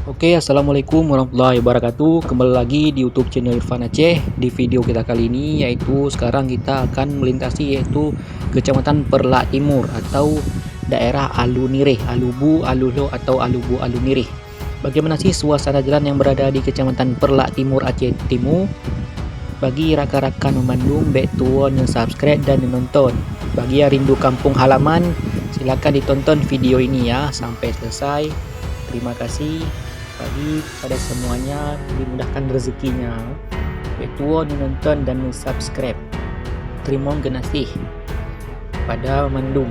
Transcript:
Oke, assalamualaikum warahmatullahi wabarakatuh. Kembali lagi di YouTube channel Irfan Aceh. Di video kita kali ini yaitu sekarang kita akan melintasi yaitu Kecamatan Perlak Timur atau daerah Alunirih, Alubu, Alulo atau Alubu Alunirih. Bagaimana sih suasana jalan yang berada di Kecamatan Perlak Timur Aceh Timur? Bagi rakan-rakan memandung, baik tuan yang subscribe dan menonton. Bagi yang rindu kampung halaman, silakan ditonton video ini ya sampai selesai. Terima kasih. Bagi pada semuanya dimudahkan rezekinya, baik tuan yang nonton dan subscribe. Terima kasih pada memandung.